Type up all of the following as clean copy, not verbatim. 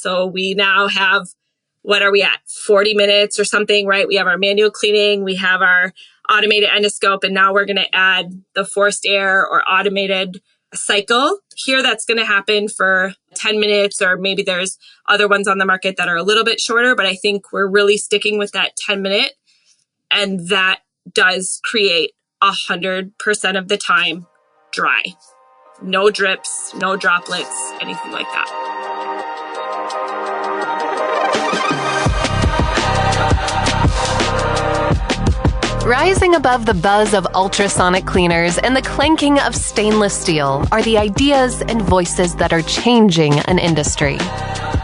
So we now have, what are we at? 40 minutes or something, right? We have our manual cleaning, we have our automated endoscope, and now we're going to add the forced air or automated cycle here. That's going to happen for 10 minutes, or maybe there's other ones on the market that are a little bit shorter, but I think we're really sticking with that 10-minute. And that does create 100% of the time dry. No drips, no droplets, anything like that. Rising above the buzz of ultrasonic cleaners and the clanking of stainless steel are the ideas and voices that are changing an industry.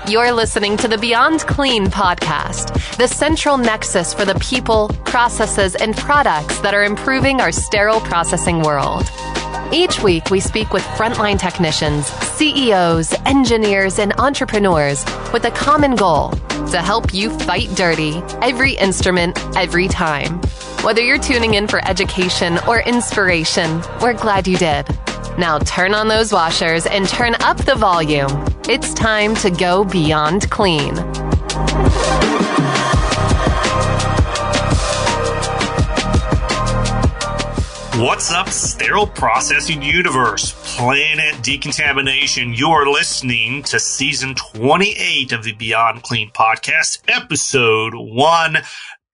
You're listening to the Beyond Clean podcast, the central nexus for the people, processes, and products that are improving our sterile processing world. Each week, we speak with frontline technicians, CEOs, engineers, and entrepreneurs with a common goal: to help you fight dirty, every instrument, every time. Whether you're tuning in for education or inspiration, we're glad you did. Now turn on those washers and turn up the volume. It's time to go beyond clean. What's up, sterile processing universe, planet decontamination? You're listening to season 28 of the Beyond Clean podcast, episode 1.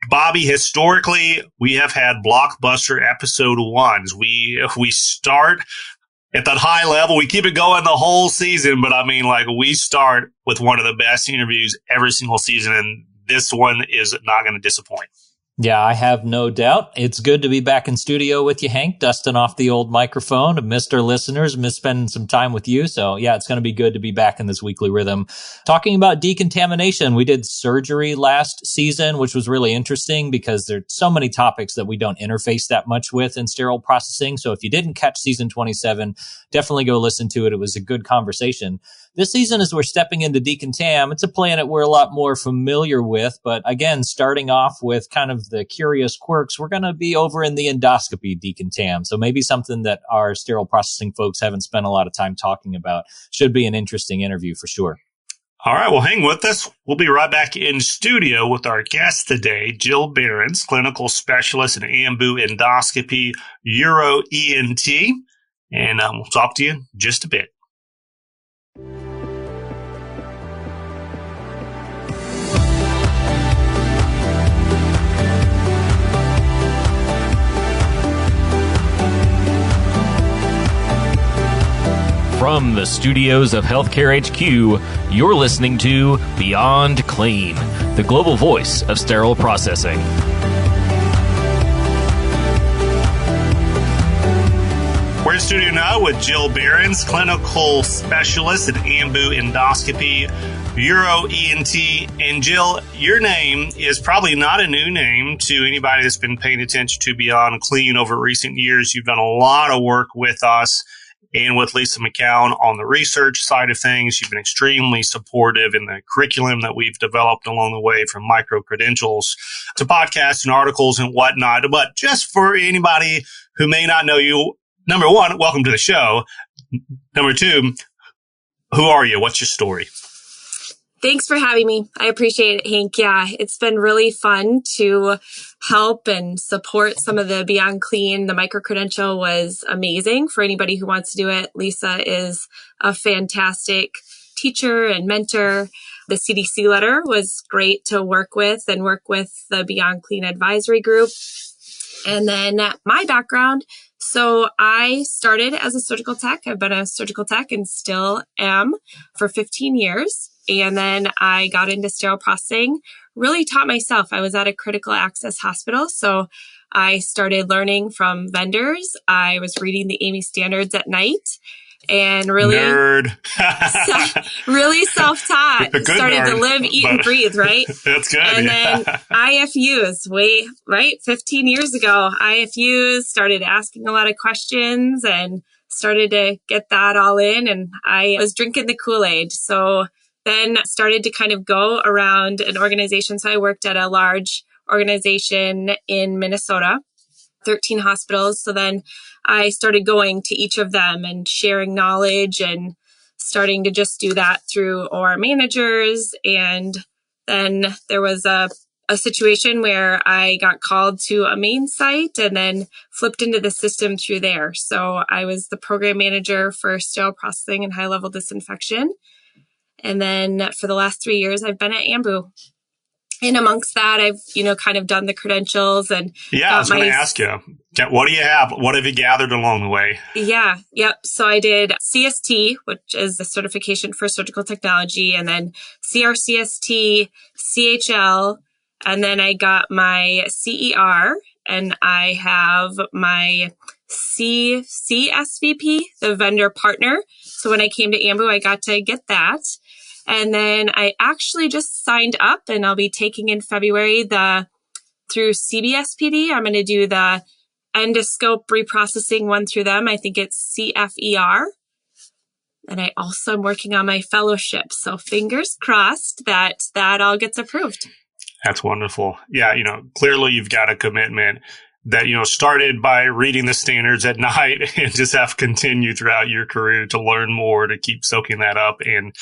Bobby, historically, we have had blockbuster episode 1s. We start at that high level. We keep it going the whole season, but I mean, like, we start with one of the best interviews every single season, and this one is not going to disappoint. Yeah, I have no doubt. It's good to be back in studio with you, Hank, dusting off the old microphone. I've missed our listeners, missed spending some time with you. So yeah, it's going to be good to be back in this weekly rhythm. Talking about decontamination, we did surgery last season, which was really interesting because there's so many topics that we don't interface that much with in sterile processing. So if you didn't catch season 27, definitely go listen to it. It was a good conversation. This season, as we're stepping into Decontam, it's a planet we're a lot more familiar with. But again, starting off with kind of the curious quirks, we're going to be over in the endoscopy Decontam. So maybe something that our sterile processing folks haven't spent a lot of time talking about. Should be an interesting interview for sure. All right, well, hang with us. We'll be right back in studio with our guest today, Jill Berends, clinical specialist in Ambu endoscopy, Euro ENT. And we'll talk to you in just a bit. From the studios of Healthcare HQ, you're listening to Beyond Clean, the global voice of sterile processing. We're in studio now with Jill Berends, clinical specialist at Ambu endoscopy, Euro ENT. And Jill, your name is probably not a new name to anybody that's been paying attention to Beyond Clean over recent years. You've done a lot of work with us and with Lisa McCown on the research side of things. You've been extremely supportive in the curriculum that we've developed along the way, from micro-credentials to podcasts and articles and whatnot. But just for anybody who may not know you, number one, welcome to the show. Number two, who are you? What's your story? Thanks for having me. I appreciate it, Hank. Yeah, it's been really fun to help and support some of the Beyond Clean. The micro-credential was amazing for anybody who wants to do it. Lisa is a fantastic teacher and mentor. The CDC letter was great to work with the Beyond Clean advisory group. And then my background. So I started as a surgical tech. I've been a surgical tech and still am for 15 years. And then I got into sterile processing, really taught myself. I was at a critical access hospital. So I started learning from vendors. I was reading the AAMI standards at night and really, really self-taught. Started nerd, to live, eat, and breathe, right? That's good. And then IFUs, 15 years ago, IFUs, started asking a lot of questions and started to get that all in. And I was drinking the Kool-Aid. So then started to kind of go around an organization. So I worked at a large organization in Minnesota, 13 hospitals. So then I started going to each of them and sharing knowledge and starting to just do that through OR managers. And then there was a situation where I got called to a main site and then flipped into the system through there. So I was the program manager for sterile processing and high-level disinfection. And then for the last 3 years, I've been at Ambu. And amongst that, I've, kind of done the credentials and I was going to ask you, what do you have? What have you gathered along the way? Yeah. Yep. So I did CST, which is the certification for surgical technology, and then CRCST, CHL, and then I got my CER, and I have my CSVP, the vendor partner. So when I came to Ambu, I got to get that. And then I actually just signed up, and I'll be taking in February through CBSPD. I'm going to do the Endoscope reprocessing one through them. I think it's CFER. And I also am working on my fellowship. So fingers crossed that all gets approved. That's wonderful. Yeah, clearly you've got a commitment that, started by reading the standards at night and just have continued throughout your career to learn more, to keep soaking that up. And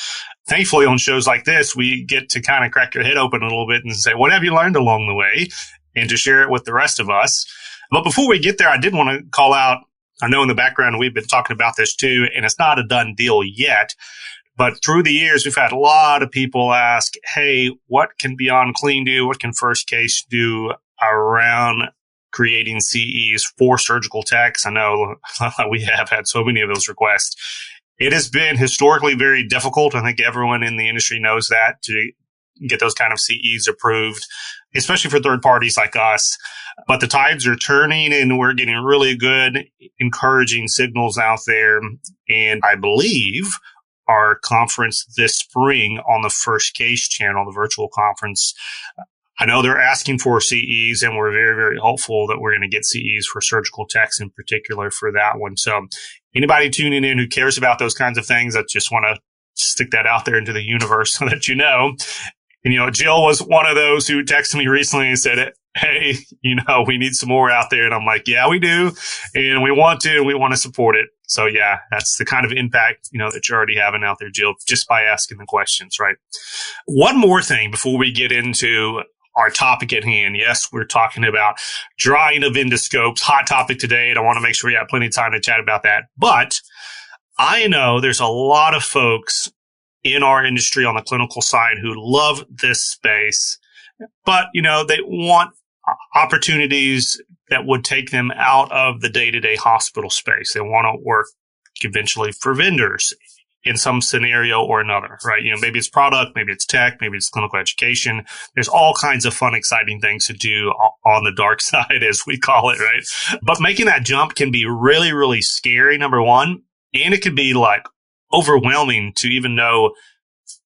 thankfully on shows like this, we get to kind of crack your head open a little bit and say, what have you learned along the way? And to share it with the rest of us. But before we get there, I did want to call out, I know in the background we've been talking about this too, and it's not a done deal yet. But through the years, we've had a lot of people ask, hey, what can Beyond Clean do? What can First Case do around creating CEs for surgical techs? I know we have had so many of those requests. It has been historically very difficult. I think everyone in the industry knows that, to get those kind of CEs approved, especially for third parties like us. But the tides are turning, and we're getting really good, encouraging signals out there. And I believe our conference this spring on the First Case channel, the virtual conference, I know they're asking for CEs, and we're very, very hopeful that we're going to get CEs for surgical techs in particular for that one. So anybody tuning in who cares about those kinds of things, I just want to stick that out there into the universe so that you know. And, Jill was one of those who texted me recently and said, hey, we need some more out there. And I'm like, yeah, we do. And we want to support it. So yeah, that's the kind of impact, that you're already having out there, Jill, just by asking the questions, right? One more thing before we get into our topic at hand. Yes, we're talking about drying of endoscopes, hot topic today. And I want to make sure we have plenty of time to chat about that. But I know there's a lot of folks in our industry on the clinical side who love this space, but, they want opportunities that would take them out of the day-to-day hospital space. They want to work eventually for vendors in some scenario or another, right? Maybe it's product, maybe it's tech, maybe it's clinical education. There's all kinds of fun, exciting things to do on the dark side, as we call it, right? But making that jump can be really, really scary, number one. And it can be overwhelming to even know,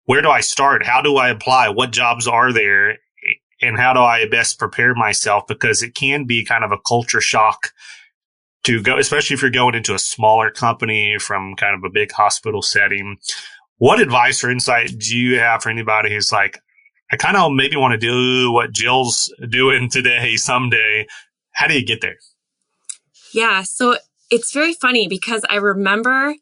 where do I start? How do I apply? What jobs are there? And how do I best prepare myself? Because it can be kind of a culture shock to go, especially if you're going into a smaller company from kind of a big hospital setting. What advice or insight do you have for anybody who's like, I kind of maybe want to do what Jill's doing today, someday? How do you get there? Yeah. So it's very funny because I remember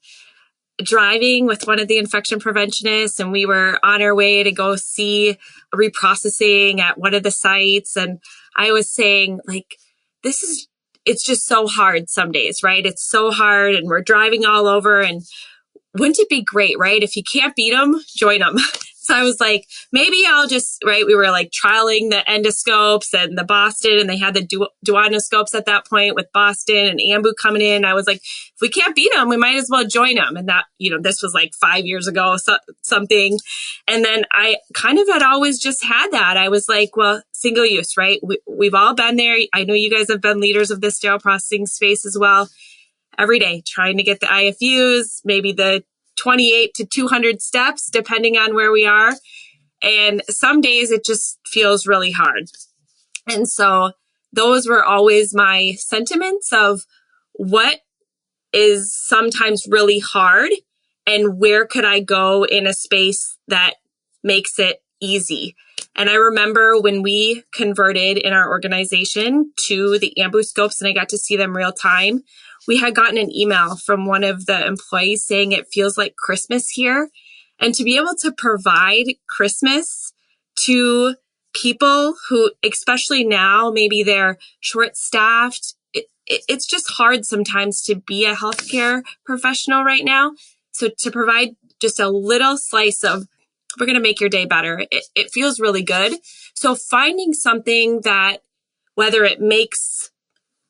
driving with one of the infection preventionists, and we were on our way to go see reprocessing at one of the sites. And I was saying, it's just so hard some days, right? It's so hard, and we're driving all over, and wouldn't it be great, right? If you can't beat them, join them. So I was like, maybe I'll just, right? We were trialing the endoscopes and the Boston, and they had the duodenoscopes at that point with Boston and Ambu coming in. I was like, if we can't beat them, we might as well join them. And that, this was 5 years ago, something. And then I kind of had always just had that. I was like, well, single use, right? We've all been there. I know you guys have been leaders of this sterile processing space as well. Every day, trying to get the IFUs, maybe the 28 to 200 steps, depending on where we are. And some days it just feels really hard. And so those were always my sentiments of what is sometimes really hard and where could I go in a space that makes it easy. And I remember when we converted in our organization to the Ambu scopes and I got to see them real time, we had gotten an email from one of the employees saying it feels like Christmas here. And to be able to provide Christmas to people who, especially now, maybe they're short-staffed, it's just hard sometimes to be a healthcare professional right now. So to provide just a little slice of, we're going to make your day better, it feels really good. So finding something that, whether it makes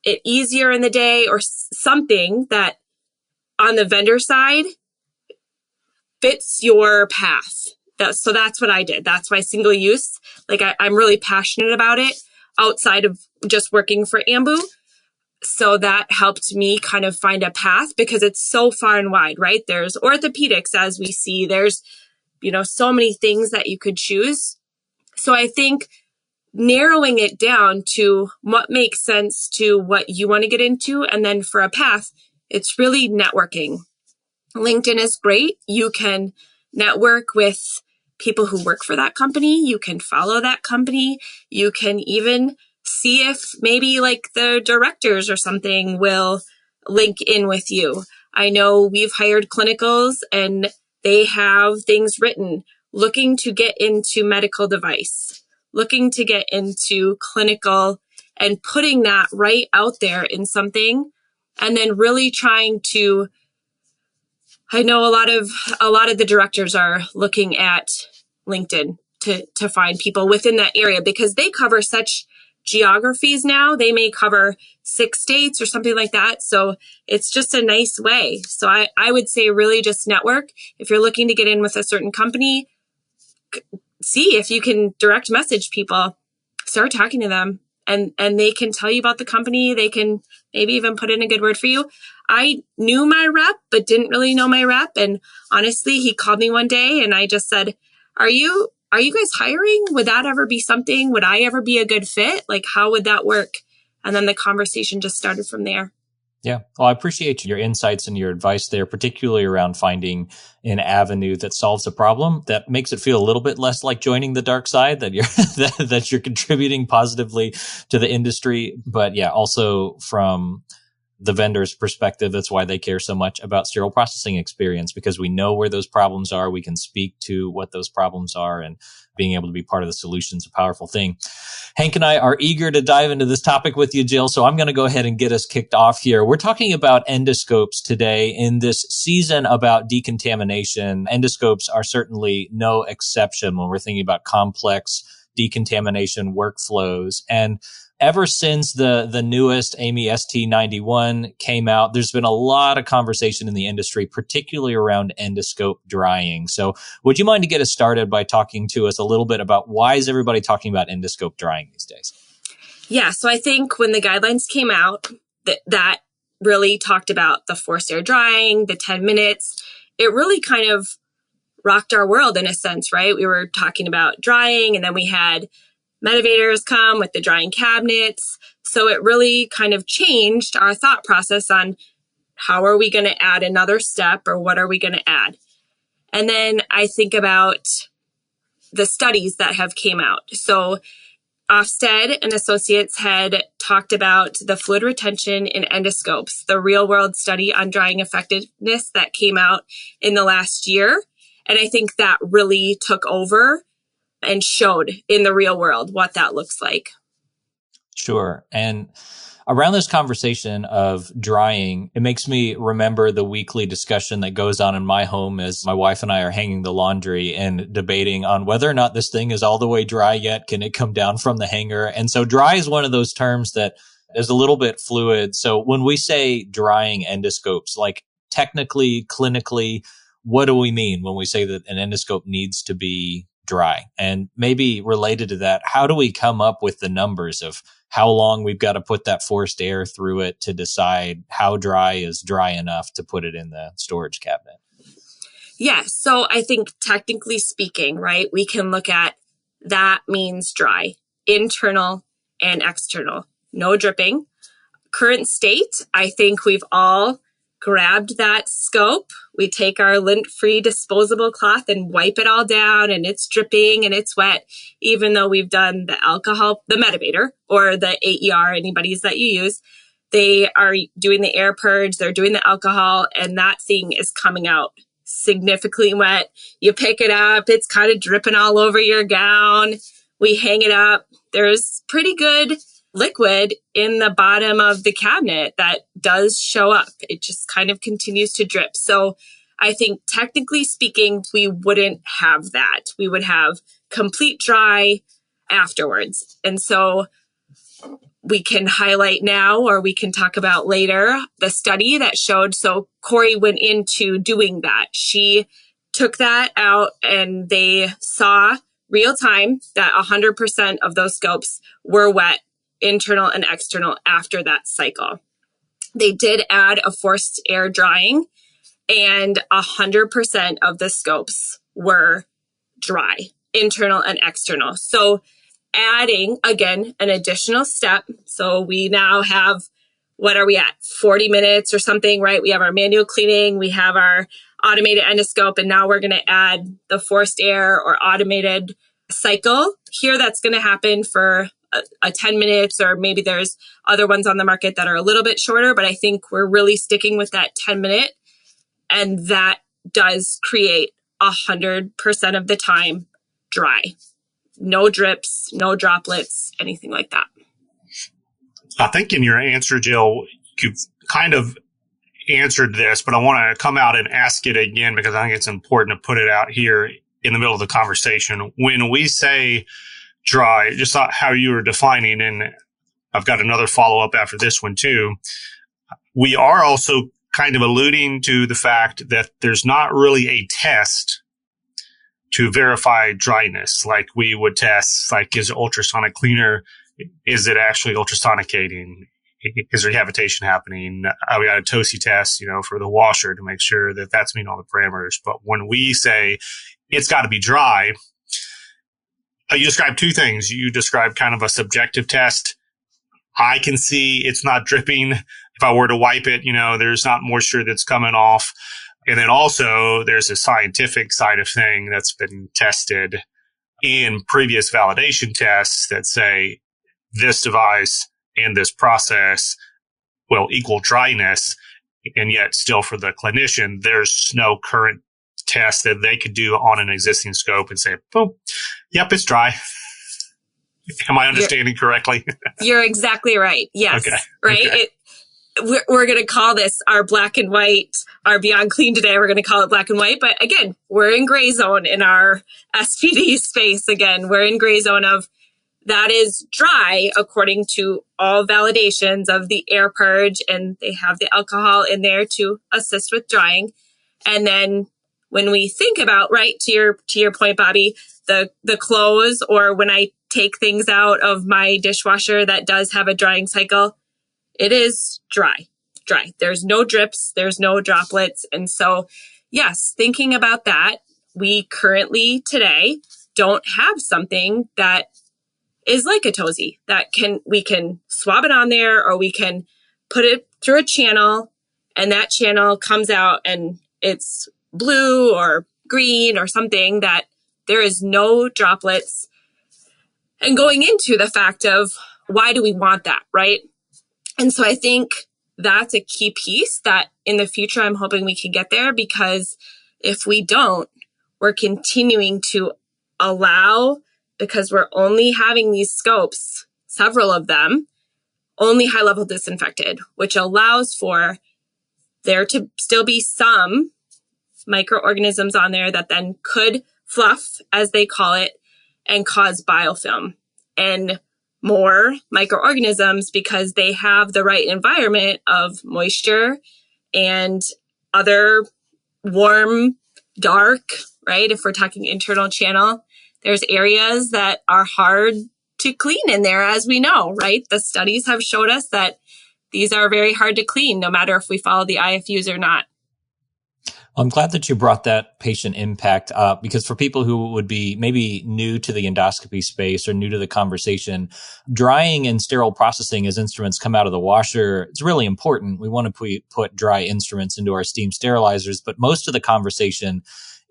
it easier in the day or something that on the vendor side fits your path. So that's what I did. That's why single use, like I'm really passionate about it outside of just working for Ambu. So that helped me kind of find a path because it's so far and wide, right? There's orthopedics, as we see. There's, so many things that you could choose. So I think narrowing it down to what makes sense to what you want to get into. And then for a path, it's really networking. LinkedIn is great. You can network with people who work for that company. You can follow that company. You can even see if maybe like the directors or something will link in with you. I know we've hired clinicals and they have things written looking to get into medical device, looking to get into clinical, and putting that right out there in something. And then really trying to, I know a lot of the directors are looking at LinkedIn to find people within that area because they cover such geographies now. They may cover 6 states or something like that. So it's just a nice way. So I would say really just network. If you're looking to get in with a certain company, see if you can direct message people, start talking to them, and they can tell you about the company. They can maybe even put in a good word for you. I knew my rep, but didn't really know my rep. And honestly, he called me one day and I just said, are you guys hiring? Would that ever be something? Would I ever be a good fit? Like, how would that work? And then the conversation just started from there. Yeah. Well, I appreciate your insights and your advice there, particularly around finding an avenue that solves a problem that makes it feel a little bit less like joining the dark side, that you're that you're contributing positively to the industry. But yeah, also from the vendor's perspective, that's why they care so much about sterile processing experience, because we know where those problems are. We can speak to what those problems are, and being able to be part of the solution is a powerful thing. Hank and I are eager to dive into this topic with you, Jill. So I'm going to go ahead and get us kicked off here. We're talking about endoscopes today in this season about decontamination. Endoscopes are certainly no exception when we're thinking about complex decontamination workflows. And ever since the newest AMI ST91 came out, there's been a lot of conversation in the industry, particularly around endoscope drying. So would you mind to get us started by talking to us a little bit about why is everybody talking about endoscope drying these days? Yeah, so I think when the guidelines came out, that really talked about the forced air drying, the 10 minutes. It really kind of rocked our world in a sense, right? We were talking about drying, and then we had Medivators come with the drying cabinets. So it really kind of changed our thought process on how are we going to add another step, or what are we going to add? And then I think about the studies that have came out. So Ofsted and Associates had talked about the fluid retention in endoscopes, the real world study on drying effectiveness that came out in the last year. And I think that really took over and showed in the real world what that looks like. Sure. And around this conversation of drying, it makes me remember the weekly discussion that goes on in my home as my wife and I are hanging the laundry and debating on whether or not this thing is all the way dry yet. Can it come down from the hanger? And so dry is one of those terms that is a little bit fluid. So when we say drying endoscopes, like technically, clinically, what do we mean when we say that an endoscope needs to be dry? And maybe related to that, how do we come up with the numbers of how long we've got to put that forced air through it to decide how dry is dry enough to put it in the storage cabinet? Yeah, so I think technically speaking, right, we can look at that means dry, internal and external, no dripping. Current state, I think we've all grabbed that scope. We take our lint-free disposable cloth and wipe it all down, and it's dripping and it's wet, even though we've done the alcohol, the Medivator or the AER, anybody's that you use. They are doing the air purge, they're doing the alcohol, and that thing is coming out significantly wet. You pick it up, it's kind of dripping all over your gown. We hang it up. There's pretty good liquid in the bottom of the cabinet that does show up. It just kind of continues to drip. So I think technically speaking, we wouldn't have that. We would have complete dry afterwards. And so we can highlight now, or we can talk about later, the study that showed. So Corey went into doing that. She took that out and they saw real time that 100% of those scopes were wet, internal and external, after that cycle. They did add a forced air drying, and 100% of the scopes were dry, internal and external. So adding, again, an additional step. So we now have, what are we at? 40 minutes or something, right? We have our manual cleaning, we have our automated endoscope, and now we're going to add the forced air or automated cycle here. That's going to happen for a 10 minutes, or maybe there's other ones on the market that are a little bit shorter, but I think we're really sticking with that 10-minute. And that does create 100% of the time dry. No drips, no droplets, anything like that. I think in your answer, Jill, you've kind of answered this, but I want to come out and ask it again because I think it's important to put it out here in the middle of the conversation. When we say dry, just how you were defining, and I've got another follow-up after this one too, we are also kind of alluding to the fact that there's not really a test to verify dryness like we would test, like, is it ultrasonic cleaner? Is it actually ultrasonicating? Is rehabilitation happening? We got a TOSI test, for the washer to make sure that that's meeting all the parameters. But when we say it's got to be dry, you described two things. You described kind of a subjective test. I can see it's not dripping. If I were to wipe it, there's not moisture that's coming off. And then also there's a scientific side of thing that's been tested in previous validation tests that say this device and this process will equal dryness. And yet still for the clinician, there's no current test that they could do on an existing scope and say, boom, yep, it's dry. Am I understanding correctly? You're exactly right. Yes. Okay. Right. Okay. We're going to call this our black and white, our Beyond Clean today. We're going to call it black and white. But again, we're in gray zone in our SPD space. Again, we're in gray zone of that is dry according to all validations of the air purge. And they have the alcohol in there to assist with drying. And then when we think about, right, to your point, Bobby, the clothes, or when I take things out of my dishwasher that does have a drying cycle, it is dry. There's no drips, there's no droplets. And so, yes, thinking about that, we currently today don't have something that is like a TOSI that we can swab it on there, or we can put it through a channel and that channel comes out and it's blue or green or something, that there is no droplets. And going into the fact of why do we want that, right? And so I think that's a key piece that in the future, I'm hoping we can get there, because if we don't, we're continuing to allow, because we're only having these scopes, several of them, only high level disinfected, which allows for there to still be some microorganisms on there that then could fluff, as they call it, and cause biofilm and more microorganisms, because they have the right environment of moisture and other warm, dark, right? If we're talking internal channel, there's areas that are hard to clean in there, as we know, right? The studies have showed us that these are very hard to clean, no matter if we follow the IFUs or not. I'm glad that you brought that patient impact up, because for people who would be maybe new to the endoscopy space or new to the conversation, drying and sterile processing as instruments come out of the washer, it's really important. We want to put dry instruments into our steam sterilizers, but most of the conversation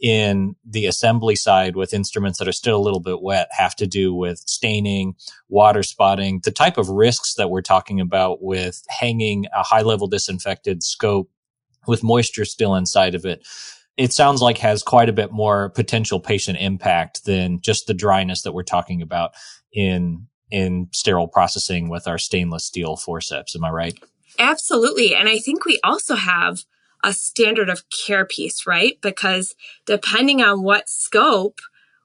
in the assembly side with instruments that are still a little bit wet have to do with staining, water spotting, the type of risks that we're talking about with hanging a high-level disinfected scope with moisture still inside of it. It sounds like has quite a bit more potential patient impact than just the dryness that we're talking about in sterile processing with our stainless steel forceps. Am I right? Absolutely. And I think we also have a standard of care piece, right? Because depending on what scope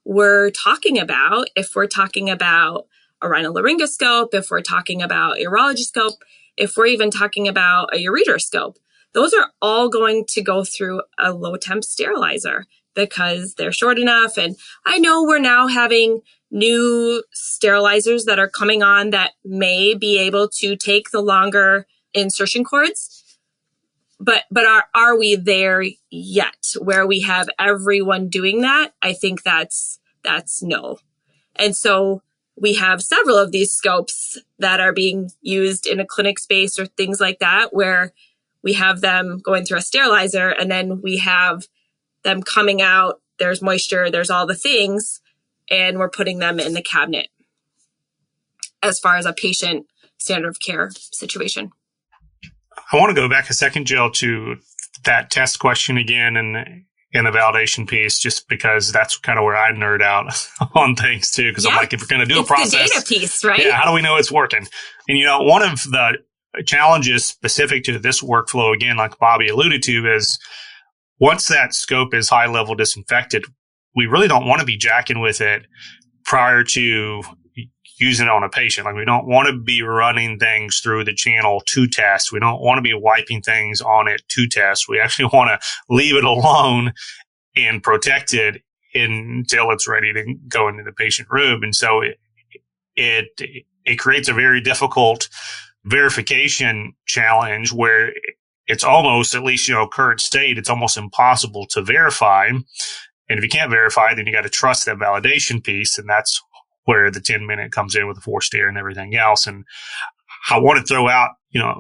we're talking about, if we're talking about a rhinolaryngoscope, if we're talking about a urology scope, if we're even talking about a ureteroscope, those are all going to go through a low temp sterilizer because they're short enough. And I know we're now having new sterilizers that are coming on that may be able to take the longer insertion cords. But are we there yet where we have everyone doing that? I think that's no. And so we have several of these scopes that are being used in a clinic space or things like that, where we have them going through a sterilizer and then we have them coming out. There's moisture, there's all the things, and we're putting them in the cabinet as far as a patient standard of care situation. I want to go back a second, Jill, to that test question again and the validation piece, just because that's kind of where I nerd out on things too. Because I'm like, if we're going to do a process, the data piece, right? Yeah, how do we know it's working? And one of the challenges specific to this workflow, again, like Bobby alluded to, is once that scope is high level disinfected, we really don't want to be jacking with it prior to using it on a patient. Like, we don't want to be running things through the channel to test. We don't want to be wiping things on it to test. We actually want to leave it alone and protect it until it's ready to go into the patient room. And so it creates a very difficult verification challenge where it's almost, at least, current state, it's almost impossible to verify. And if you can't verify, then you got to trust that validation piece. And that's where the 10-minute comes in with the forced air and everything else. And I want to throw out,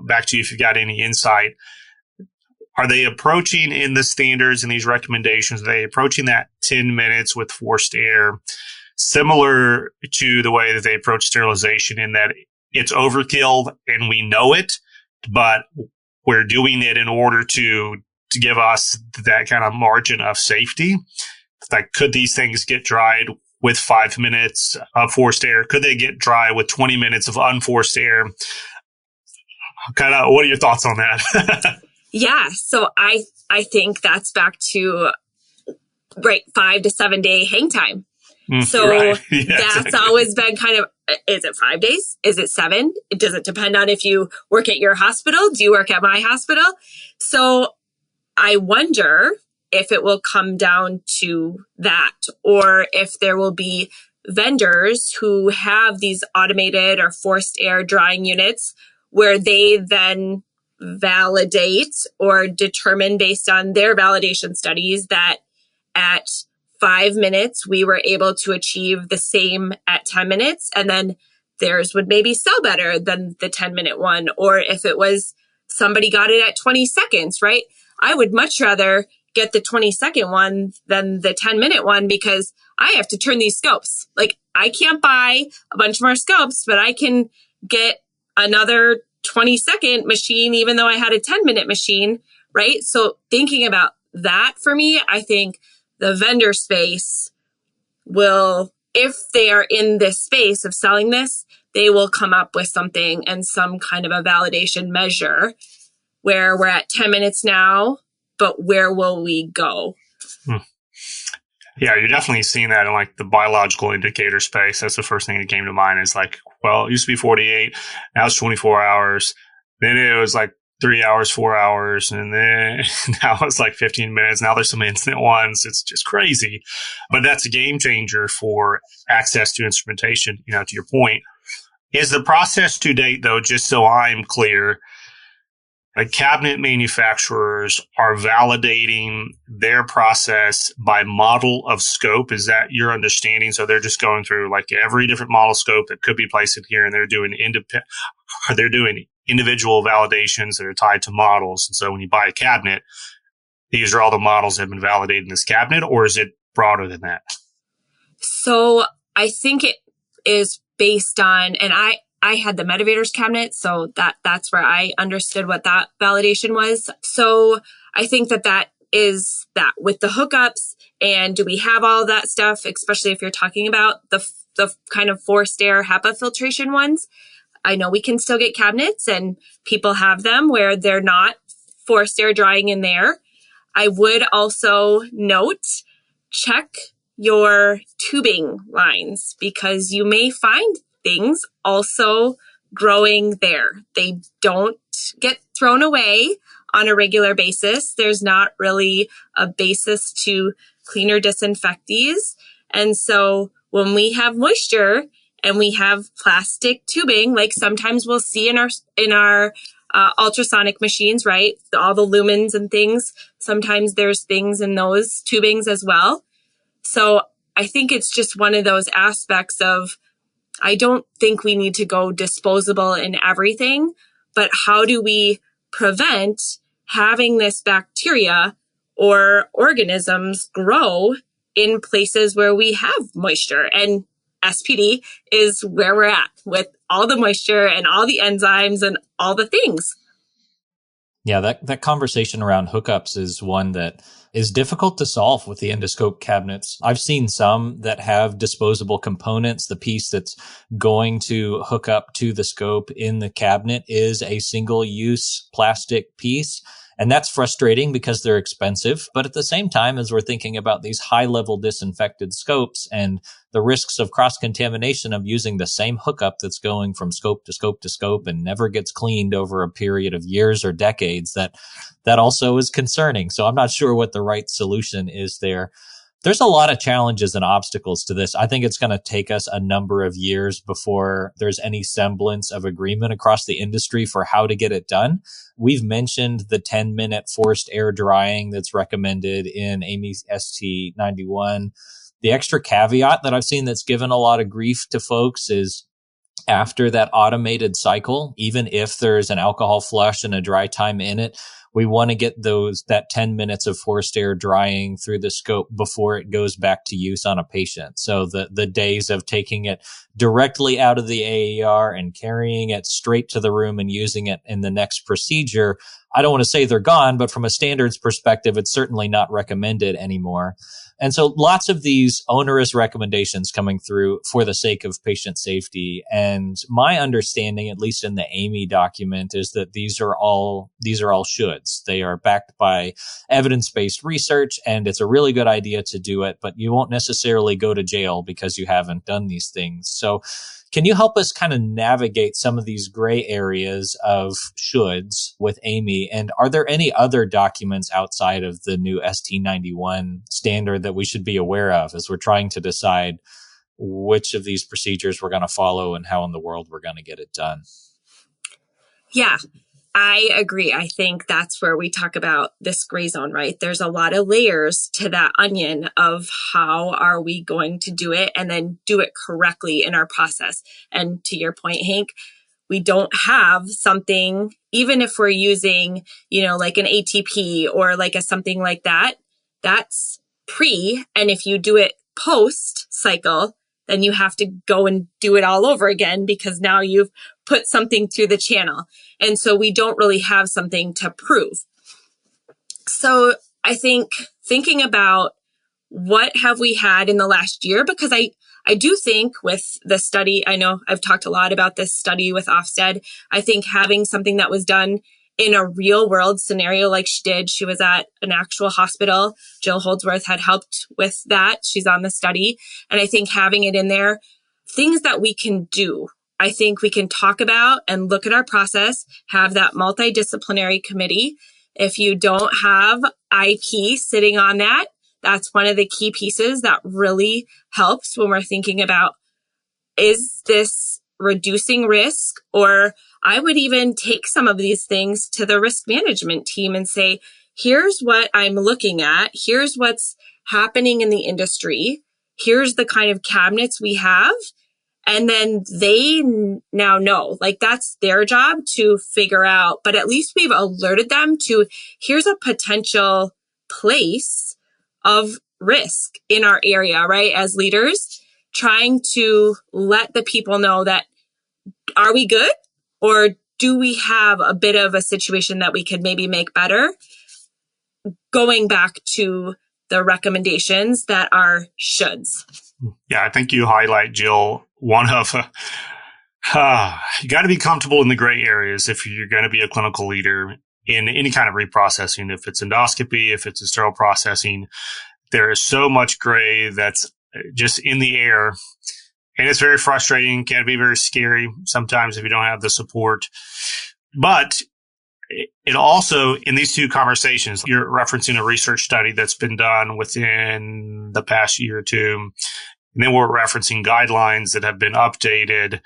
back to you if you've got any insight. Are they approaching in the standards and these recommendations, are they approaching that 10 minutes with forced air similar to the way that they approach sterilization, in that it's overkill and we know it, but we're doing it in order to give us that kind of margin of safety? Like, could these things get dried with 5 minutes of forced air? Could they get dry with 20 minutes of unforced air? Kind of, what are your thoughts on that? Yeah. So I think that's back to 5 to 7 day hang time. So right. Yeah, that's exactly. always been kind of, is it 5 days? Is it 7? Does it depend on if you work at your hospital? Do you work at my hospital? So I wonder if it will come down to that, or if there will be vendors who have these automated or forced air drying units where they then validate or determine based on their validation studies that at 5 minutes, we were able to achieve the same at 10 minutes. And then theirs would maybe sell better than the 10-minute one. Or if it was somebody got it at 20 seconds, right? I would much rather get the 20-second one than the 10-minute one, because I have to turn these scopes. Like, I can't buy a bunch more scopes, but I can get another 20-second machine, even though I had a 10-minute machine, right? So thinking about that, for me, I think the vendor space will, if they are in this space of selling this, they will come up with something and some kind of a validation measure where we're at 10 minutes now, but where will we go? Yeah, you're definitely seeing that in like the biological indicator space. That's the first thing that came to mind, is like, well, it used to be 48, now it's 24 hours. Then it was like 3 hours, 4 hours, and then now it's like 15 minutes. Now there's some instant ones. It's just crazy. But that's a game changer for access to instrumentation, to your point. Is the process to date, though, just so I'm clear, cabinet manufacturers are validating their process by model of scope. Is that your understanding? So they're just going through like every different model scope that could be placed in here, and they're doing individual validations that are tied to models. And so when you buy a cabinet, these are all the models that have been validated in this cabinet, or is it broader than that? So I think it is based on, and I had the Medivators cabinet, so that's where I understood what that validation was. So I think that is that with the hookups, and do we have all that stuff, especially if you're talking about the kind of forced air HEPA filtration ones. I know we can still get cabinets and people have them where they're not forced air drying in there. I would also note, check your tubing lines because you may find things also growing there. They don't get thrown away on a regular basis. There's not really a basis to clean or disinfect these. And so when we have moisture and we have plastic tubing, like sometimes we'll see in our ultrasonic machines, right? All the lumens and things. Sometimes there's things in those tubings as well. So I think it's just one of those aspects of, I don't think we need to go disposable in everything, but how do we prevent having this bacteria or organisms grow in places where we have moisture? And SPD is where we're at with all the moisture and all the enzymes and all the things. Yeah, that conversation around hookups is one that is difficult to solve with the endoscope cabinets. I've seen some that have disposable components. The piece that's going to hook up to the scope in the cabinet is a single-use plastic piece. And that's frustrating because they're expensive. But at the same time, as we're thinking about these high-level disinfected scopes and the risks of cross-contamination of using the same hookup that's going from scope to scope to scope and never gets cleaned over a period of years or decades, that also is concerning. So I'm not sure what the right solution is there. There's a lot of challenges and obstacles to this. I think it's going to take us a number of years before there's any semblance of agreement across the industry for how to get it done. We've mentioned the 10-minute forced air drying that's recommended in AAMI ST91. The extra caveat that I've seen that's given a lot of grief to folks is after that automated cycle, even if there's an alcohol flush and a dry time in it, we want to get that 10 minutes of forced air drying through the scope before it goes back to use on a patient. So the days of taking it directly out of the AER and carrying it straight to the room and using it in the next procedure, I don't want to say they're gone, but from a standards perspective, it's certainly not recommended anymore. And so lots of these onerous recommendations coming through for the sake of patient safety. And my understanding, at least in the AAMI document, is that these are all shoulds. They are backed by evidence-based research, and it's a really good idea to do it, but you won't necessarily go to jail because you haven't done these things. So can you help us kind of navigate some of these gray areas of shoulds with AAMI? And are there any other documents outside of the new ST91 standard that we should be aware of as we're trying to decide which of these procedures we're going to follow and how in the world we're going to get it done? Yeah, I agree. I think that's where we talk about this gray zone, right? There's a lot of layers to that onion of how are we going to do it and then do it correctly in our process. And to your point, Hank, we don't have something, even if we're using, like an ATP or like something like that, that's pre. And if you do it post cycle, then you have to go and do it all over again because now you've put something through the channel. And so we don't really have something to prove. So I think thinking about what have we had in the last year, because I do think with the study, I know I've talked a lot about this study with Ofsted. I think having something that was done in a real world scenario like she did, she was at an actual hospital. Jill Holdsworth had helped with that. She's on the study. And I think having it in there, things that we can do, I think we can talk about and look at our process, have that multidisciplinary committee. If you don't have IP sitting on that, that's one of the key pieces that really helps when we're thinking about, is this reducing risk or I would even take some of these things to the risk management team and say, here's what I'm looking at. Here's what's happening in the industry. Here's the kind of cabinets we have. And then they now know, like that's their job to figure out, but at least we've alerted them to here's a potential place of risk in our area, right? As leaders, trying to let the people know that are we good or do we have a bit of a situation that we could maybe make better? Going back to the recommendations that are shoulds. Yeah, I think you highlight, Jill, one of you got to be comfortable in the gray areas if you're going to be a clinical leader in any kind of reprocessing. If it's endoscopy, if it's a sterile processing, there is so much gray that's just in the air. And it's very frustrating, can be very scary sometimes if you don't have the support. But it also, in these two conversations, you're referencing a research study that's been done within the past year or two. And then we're referencing guidelines that have been updated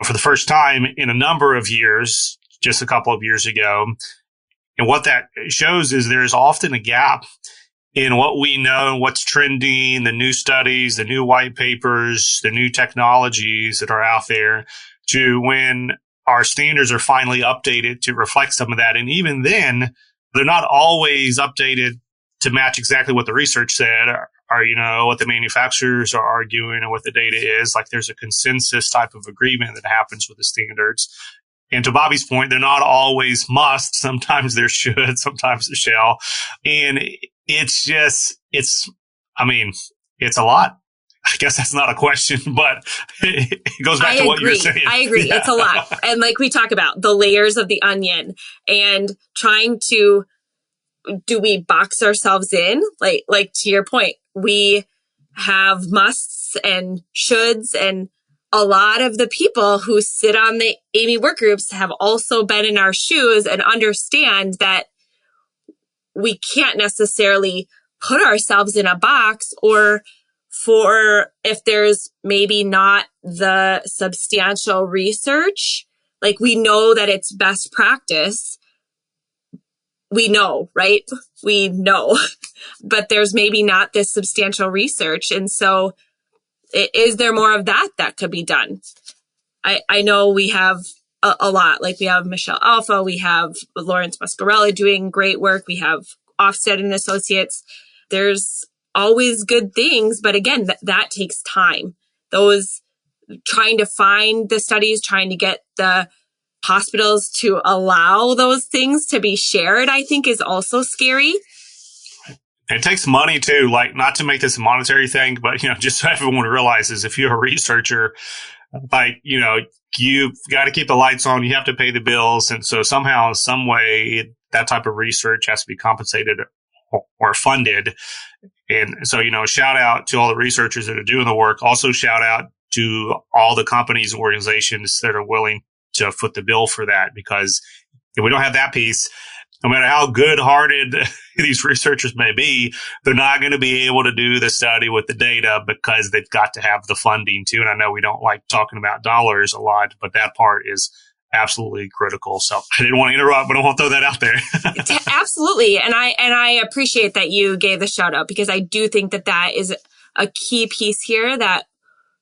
for the first time in a number of years, just a couple of years ago. And what that shows is there's often a gap in what we know, what's trending, the new studies, the new white papers, the new technologies that are out there, to when our standards are finally updated to reflect some of that. And even then, they're not always updated to match exactly what the research said or what the manufacturers are arguing or what the data is. Like there's a consensus type of agreement that happens with the standards. And to Bobby's point, they're not always must. Sometimes they're should, sometimes they shall. And it's a lot. I guess that's not a question, but it goes back to what you're saying. I agree. Yeah. It's a lot. And like we talk about the layers of the onion and trying to, do we box ourselves in? Like to your point, we have musts and shoulds, and a lot of the people who sit on the AMI work groups have also been in our shoes and understand that we can't necessarily put ourselves in a box, or for if there's maybe not the substantial research, like we know that it's best practice. We know, right? We know, but there's maybe not this substantial research. And so is there more of that could be done? I know we have a lot, like we have Michelle Alpha, we have Lawrence Muscarella doing great work. We have Ofsted and Associates. There's always good things, but again, that takes time. Those trying to find the studies, trying to get the hospitals to allow those things to be shared, I think is also scary. It takes money too, like not to make this a monetary thing, but just so everyone realizes if you're a researcher, you've got to keep the lights on, you have to pay the bills. And so somehow, some way, that type of research has to be compensated or funded. And so, shout out to all the researchers that are doing the work. Also shout out to all the companies and organizations that are willing to foot the bill for that, because if we don't have that piece, no matter how good-hearted these researchers may be, they're not going to be able to do the study with the data because they've got to have the funding too. And I know we don't like talking about dollars a lot, but that part is absolutely critical. So I didn't want to interrupt, but I want to throw that out there. Absolutely. And I appreciate that you gave the shout out, because I do think that is a key piece here that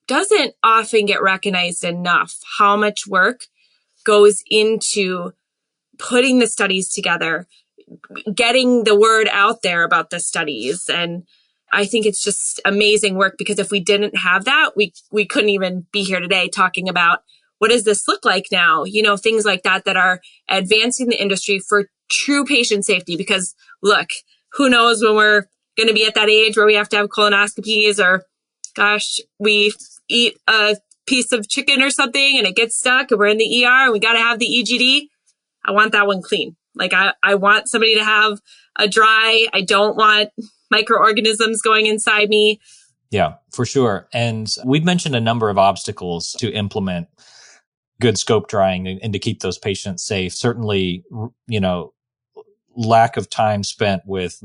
doesn't often get recognized enough. How much work goes into putting the studies together, getting the word out there about the studies. And I think it's just amazing work, because if we didn't have that, we couldn't even be here today talking about what does this look like now? Things like that are advancing the industry for true patient safety. Because look, who knows when we're going to be at that age where we have to have colonoscopies, or gosh, we eat a piece of chicken or something and it gets stuck and we're in the ER and we got to have the EGD. I want that one clean. Like I want somebody to have a dry. I don't want microorganisms going inside me. Yeah, for sure. And we've mentioned a number of obstacles to implement good scope drying and to keep those patients safe. Certainly, lack of time spent with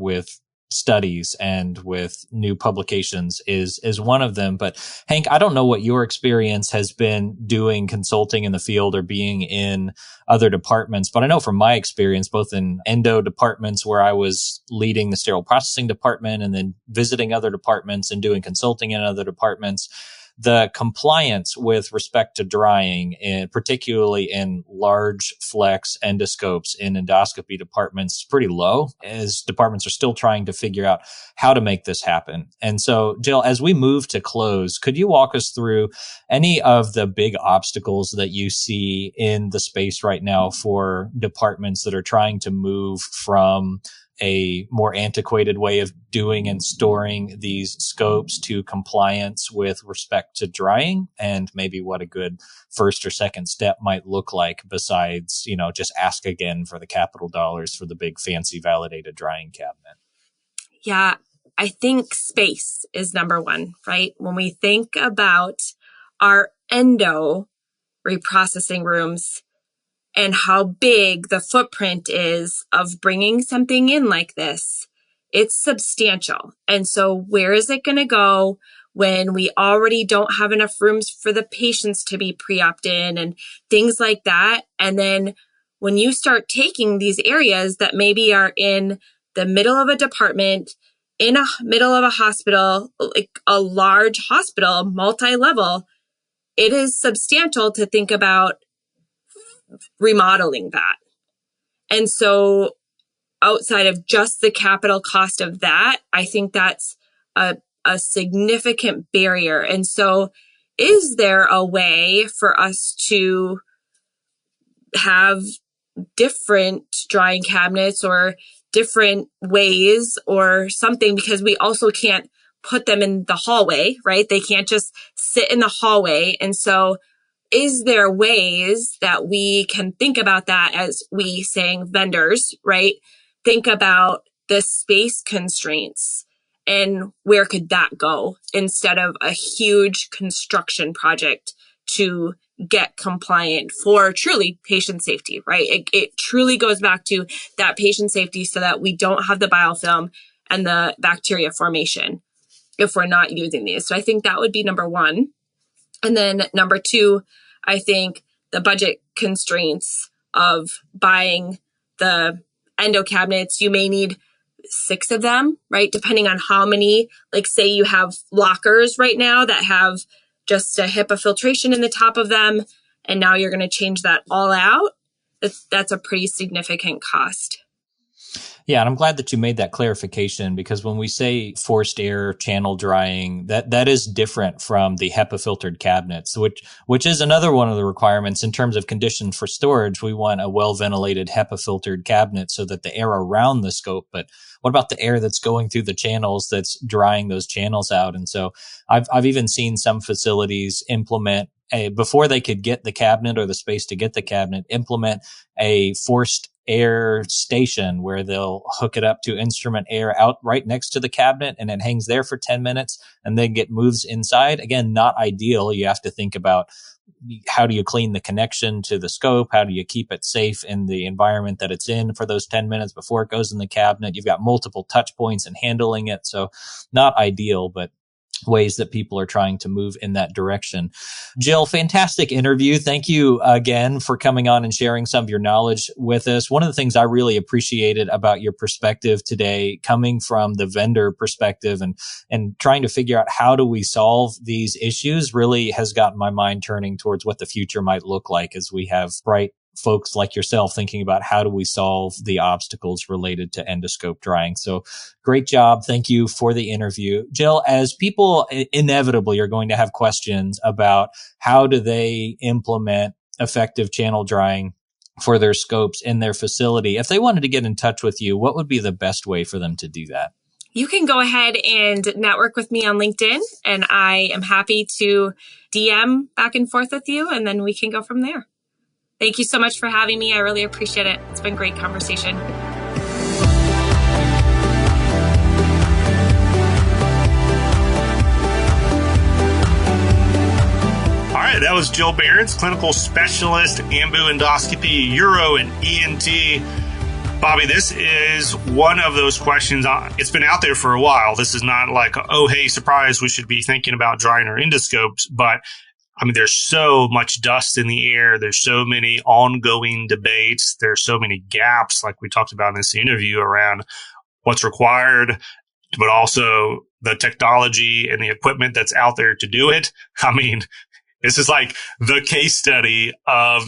studies and with new publications is one of them. But Hank, I don't know what your experience has been doing consulting in the field or being in other departments, but I know from my experience, both in endo departments where I was leading the sterile processing department and then visiting other departments and doing consulting in other departments, the compliance with respect to drying, and particularly in large flex endoscopes in endoscopy departments, is pretty low, as departments are still trying to figure out how to make this happen. And so, Jill, as we move to close, could you walk us through any of the big obstacles that you see in the space right now for departments that are trying to move from a more antiquated way of doing and storing these scopes to compliance with respect to drying, and maybe what a good first or second step might look like besides, just ask again for the capital dollars for the big fancy validated drying cabinet? Yeah, I think space is number one, right? When we think about our endo reprocessing rooms, and how big the footprint is of bringing something in like this, it's substantial. And so where is it going to go when we already don't have enough rooms for the patients to be pre-opped in and things like that? And then when you start taking these areas that maybe are in the middle of a department, in a middle of a hospital, like a large hospital, multi-level, it is substantial to think about remodeling that. And so outside of just the capital cost of that, I think that's a significant barrier. And so is there a way for us to have different drying cabinets or different ways or something? Because we also can't put them in the hallway, right? They can't just sit in the hallway. And so is there ways that we can think about that as we saying vendors, right? Think about the space constraints and where could that go instead of a huge construction project to get compliant for truly patient safety, right? It truly goes back to that patient safety so that we don't have the biofilm and the bacteria formation if we're not using these. So I think that would be number one. And then number two, I think the budget constraints of buying the endo cabinets, you may need 6 of them, right? Depending on how many, like say you have lockers right now that have just a HEPA filtration in the top of them, and now you're going to change that all out. That's a pretty significant cost. Yeah, and I'm glad that you made that clarification, because when we say forced air channel drying, that is different from the HEPA filtered cabinets, which is another one of the requirements in terms of conditions for storage. We want a well ventilated HEPA filtered cabinet so that the air around the scope, but what about the air that's going through the channels that's drying those channels out? And so I've even seen some facilities implement before they could get the cabinet or the space to get the cabinet, implement a forced air station where they'll hook it up to instrument air out right next to the cabinet, and it hangs there for 10 minutes and then moves inside. Again, not ideal. You have to think about how do you clean the connection to the scope? How do you keep it safe in the environment that it's in for those 10 minutes before it goes in the cabinet? You've got multiple touch points and handling it. So not ideal, but ways that people are trying to move in that direction. Jill, fantastic interview. Thank you again for coming on and sharing some of your knowledge with us. One of the things I really appreciated about your perspective today, coming from the vendor perspective and trying to figure out how do we solve these issues, really has gotten my mind turning towards what the future might look like as we have bright folks like yourself thinking about how do we solve the obstacles related to endoscope drying. So great job. Thank you for the interview. Jill, as people inevitably are going to have questions about how do they implement effective channel drying for their scopes in their facility, if they wanted to get in touch with you, what would be the best way for them to do that? You can go ahead and network with me on LinkedIn, and I am happy to DM back and forth with you, and then we can go from there. Thank you so much for having me. I really appreciate it. It's been a great conversation. All right, that was Jill Berends, clinical specialist, Ambu endoscopy, Uro, and ENT. Bobby, this is one of those questions. It's been out there for a while. This is not like, oh, hey, surprise, we should be thinking about drying our endoscopes. But I mean, there's so much dust in the air. There's so many ongoing debates. There's so many gaps, like we talked about in this interview, around what's required, but also the technology and the equipment that's out there to do it. I mean, this is like the case study of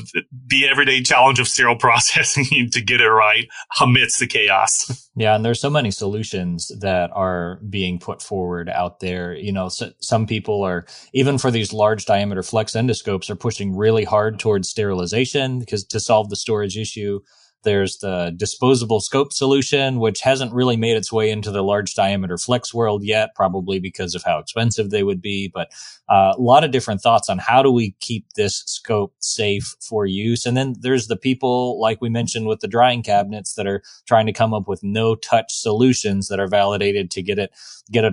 the everyday challenge of sterile processing to get it right amidst the chaos. Yeah, and there's so many solutions that are being put forward out there. You know, some people are, even for these large diameter flex endoscopes, are pushing really hard towards sterilization because to solve the storage issue. There's the disposable scope solution, which hasn't really made its way into the large diameter flex world yet, probably because of how expensive they would be. But a lot of different thoughts on how do we keep this scope safe for use. And then there's the people, like we mentioned with the drying cabinets, that are trying to come up with no-touch solutions that are validated to get it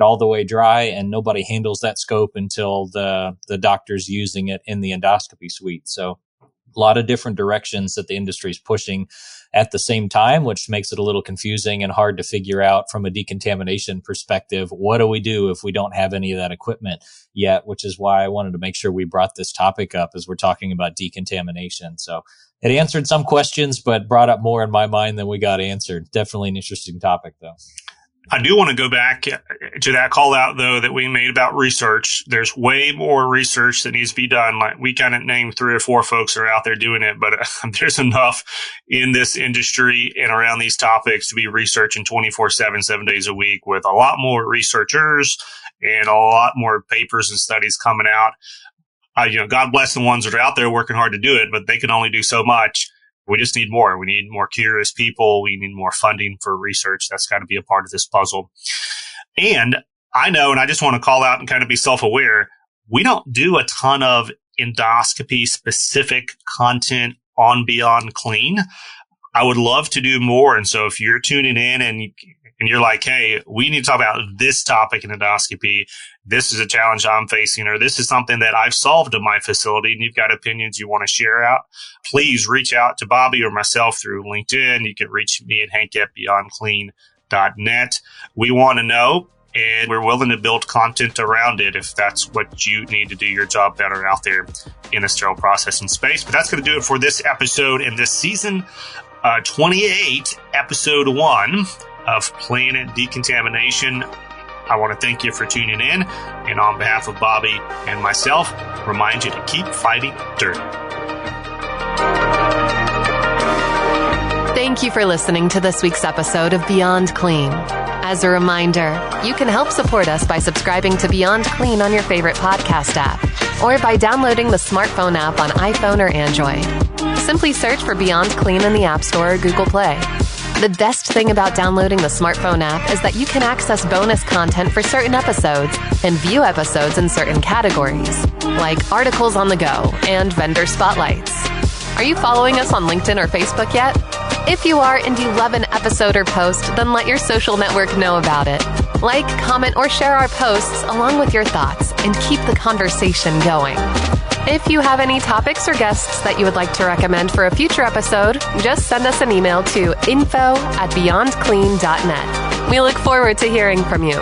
all the way dry, and nobody handles that scope until the doctor's using it in the endoscopy suite. So a lot of different directions that the industry is pushing at the same time, which makes it a little confusing and hard to figure out from a decontamination perspective. What do we do if we don't have any of that equipment yet? Which is why I wanted to make sure we brought this topic up as we're talking about decontamination. So it answered some questions, but brought up more in my mind than we got answered. Definitely an interesting topic, though. I do want to go back to that call out, though, that we made about research. There's way more research that needs to be done. Like, we kind of named 3 or 4 folks that are out there doing it, but there's enough in this industry and around these topics to be researching 24/7, 7 days a week, with a lot more researchers and a lot more papers and studies coming out. God bless the ones that are out there working hard to do it, but they can only do so much. We just need more. We need more curious people. We need more funding for research. That's got to be a part of this puzzle. And I know, and I just want to call out and kind of be self-aware, we don't do a ton of endoscopy specific content on Beyond Clean. I would love to do more. And so if you're tuning in and you're like, hey, we need to talk about this topic in endoscopy, this is a challenge I'm facing, or this is something that I've solved in my facility, and you've got opinions you want to share out, please reach out to Bobby or myself through LinkedIn. You can reach me at hank@beyondclean.net. We want to know, and we're willing to build content around it if that's what you need to do your job better out there in the sterile processing space. But that's going to do it for this episode and this season 28, episode 1 of Planet Decontamination. I want to thank you for tuning in, and on behalf of Bobby and myself, remind you to keep fighting dirt. Thank you for listening to this week's episode of Beyond Clean. As a reminder, you can help support us by subscribing to Beyond Clean on your favorite podcast app, or by downloading the smartphone app on iPhone or Android. Simply search for Beyond Clean in the App Store or Google Play. The best thing about downloading the smartphone app is that you can access bonus content for certain episodes and view episodes in certain categories, like articles on the go and vendor spotlights. Are you following us on LinkedIn or Facebook yet? If you are and you love an episode or post, then let your social network know about it. Like, comment, or share our posts along with your thoughts and keep the conversation going. If you have any topics or guests that you would like to recommend for a future episode, just send us an email to info@beyondclean.net. We look forward to hearing from you.